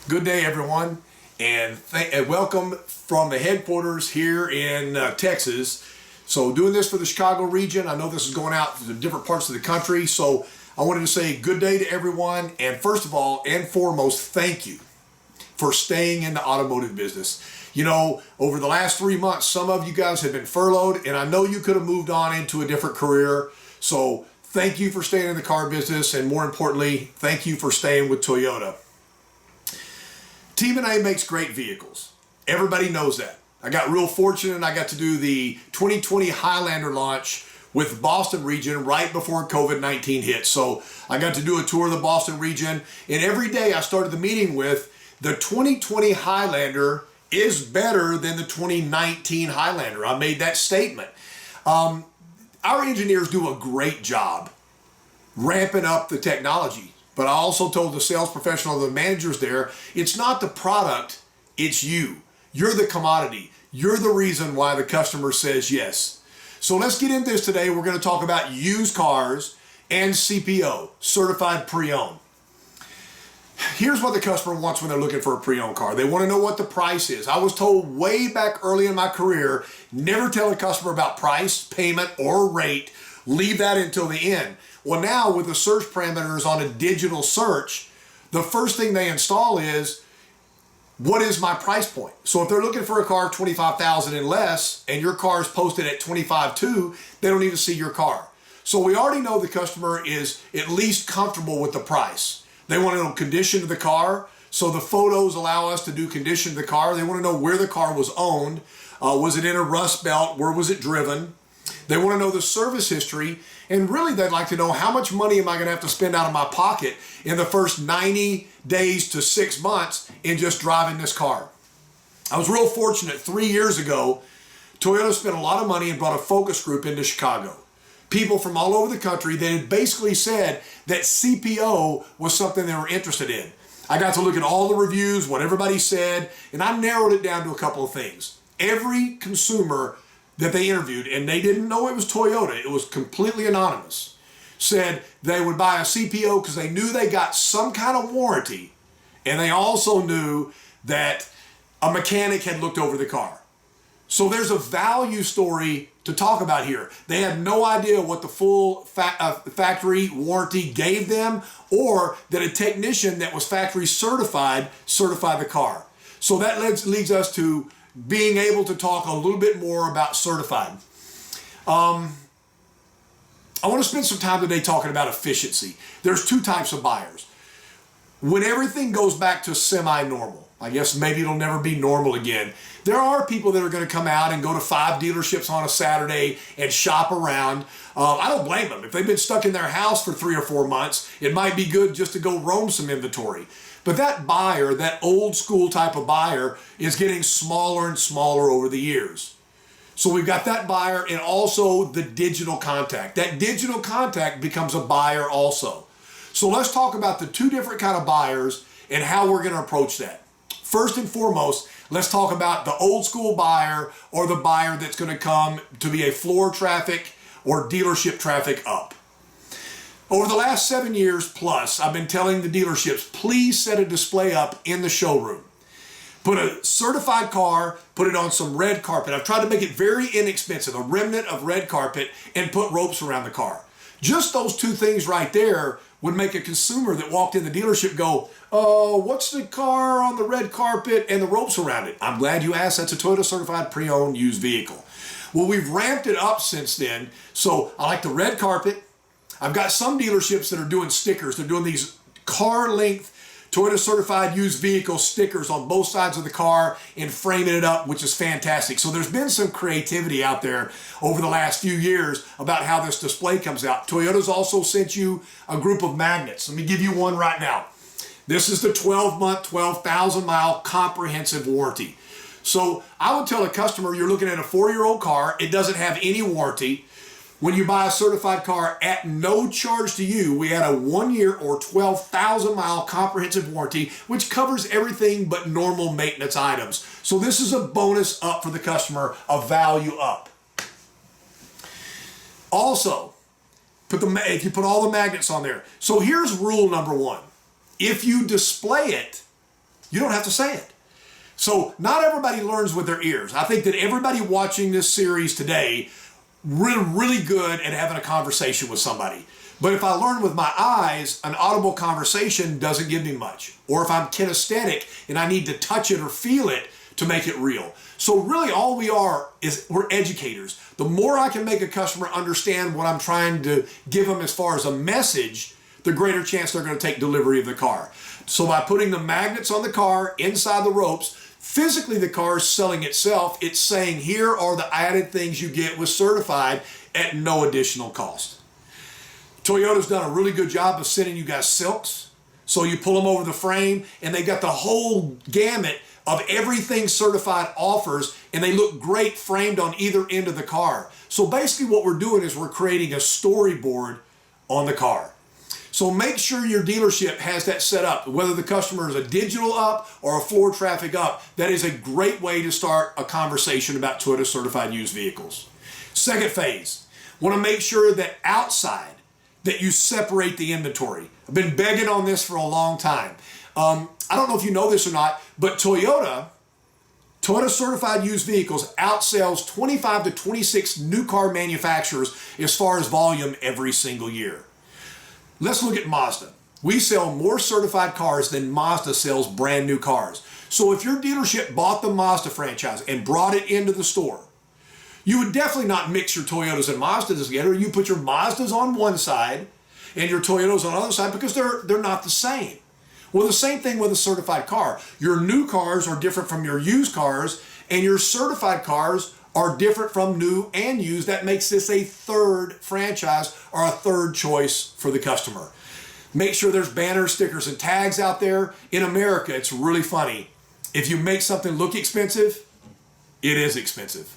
Good day, everyone, and welcome from the headquarters here in Texas. So doing this for the Chicago region. I know this is going out to different parts of the country, so I wanted to say good day to everyone, and first of all and foremost, thank you for staying in the automotive business. You know, over the last 3 months, some of you guys have been furloughed, and I know you could have moved on into a different career, so thank you for staying in the car business, and more importantly, thank you for staying with Toyota. Team A makes great vehicles. Everybody knows that. I got real fortunate. I got to do the 2020 Highlander launch with Boston region right before COVID-19 hit. So I got to do a tour of the Boston region. And every day I started the meeting with the 2020 Highlander is better than the 2019 Highlander. I made that statement. Our engineers do a great job ramping up the technology. But I also told the sales professional, the managers there, it's not the product, it's you. You're the commodity. You're the reason why the customer says yes. So let's get into this today. We're going to talk about used cars and CPO, certified pre-owned. Here's what the customer wants when they're looking for a pre-owned car. They want to know what the price is. I was told way back early in my career, never tell a customer about price, payment, or rate. Leave that until the end. Well, now with the search parameters on a digital search, the first thing they install is, what is my price point? So if they're looking for a car of $25,000 and less, and your car is posted at $25,200, they don't even see your car. So we already know the customer is at least comfortable with the price. They want to know condition of the car. So the photos allow us to do condition of the car. They want to know where the car was owned. Was it in a rust belt? Where was it driven? They want to know the service history, and really they'd like to know how much money am I going to have to spend out of my pocket in the first 90 days to 6 months in just driving this car. I was real fortunate 3 years ago. Toyota spent a lot of money and brought a focus group into Chicago. People from all over the country that had basically said that CPO was something they were interested in. I got to look at all the reviews, what everybody said, and I narrowed it down to a couple of things. Every consumer that they interviewed, and they didn't know it was Toyota, it was completely anonymous, said they would buy a CPO because they knew they got some kind of warranty, and they also knew that a mechanic had looked over the car. So there's a value story to talk about here. They had no idea what the full factory warranty gave them, or that a technician that was factory certified the car. So that leads us to being able to talk a little bit more about certified. I want to spend some time today talking about efficiency. There's two types of buyers. When everything goes back to semi-normal, I guess maybe it'll never be normal again, there are people that are going to come out and go to 5 dealerships on a Saturday and shop around. I don't blame them. If they've been stuck in their house for 3 or 4 months, it might be good just to go roam some inventory. But that buyer, that old school type of buyer, is getting smaller and smaller over the years. So we've got that buyer, and also the digital contact. That digital contact becomes a buyer also. So let's talk about the two different kind of buyers and how we're going to approach that. First and foremost, let's talk about the old school buyer, or the buyer that's going to come to be a floor traffic or dealership traffic up. Over the last 7 years plus, I've been telling the dealerships, please set a display up in the showroom. Put a certified car, put it on some red carpet. I've tried to make it very inexpensive, a remnant of red carpet, and put ropes around the car. Just those two things right there would make a consumer that walked in the dealership go, oh, what's the car on the red carpet and the ropes around it? I'm glad you asked. That's a Toyota certified pre-owned used vehicle. Well, we've ramped it up since then. So I like the red carpet. I've got some dealerships that are doing stickers. They're doing these car length Toyota certified used vehicle stickers on both sides of the car and framing it up, which is fantastic. So there's been some creativity out there over the last few years about how this display comes out. Toyota's also sent you a group of magnets. Let me give you one right now. This is the 12-month, 12,000-mile comprehensive warranty. So I would tell a customer, you're looking at a 4-year-old car. It doesn't have any warranty. When you buy a certified car at no charge to you, we add a 1-year or 12,000-mile comprehensive warranty, which covers everything but normal maintenance items. So this is a bonus up for the customer, a value up. Also, if you put all the magnets on there. So here's rule number 1. If you display it, You don't have to say it. So not everybody learns with their ears. I think that everybody watching this series today really good at having a conversation with somebody. But if I learn with my eyes, an audible conversation doesn't give me much. Or if I'm kinesthetic and I need to touch it or feel it to make it real. So really all we are is we're educators. The more I can make a customer understand what I'm trying to give them as far as a message, the greater chance they're going to take delivery of the car. So by putting the magnets on the car inside the ropes, physically the car is selling itself. It's saying here are the added things you get with Certified at no additional cost. Toyota's done a really good job of sending you guys silks. So you pull them over the frame and they got the whole gamut of everything Certified offers, and they look great framed on either end of the car. So basically what we're doing is we're creating a storyboard on the car. So make sure your dealership has that set up, whether the customer is a digital up or a floor traffic up. That is a great way to start a conversation about Toyota Certified used vehicles. Second phase, want to make sure that outside that you separate the inventory. I've been begging on this for a long time. I don't know if you know this or not, but Toyota Certified used vehicles outsells 25 to 26 new car manufacturers as far as volume every single year. Let's look at Mazda. We sell more certified cars than Mazda sells brand new cars. So if your dealership bought the Mazda franchise and brought it into the store, you would definitely not mix your Toyotas and Mazdas together. You put your Mazdas on one side and your Toyotas on the other side because they're not the same. Well, the same thing with a certified car. Your new cars are different from your used cars, and your certified cars are different from new and used. That makes this a third franchise or a third choice for the customer. Make sure there's banners, stickers, and tags out there. In America, it's really funny. If you make something look expensive, it is expensive.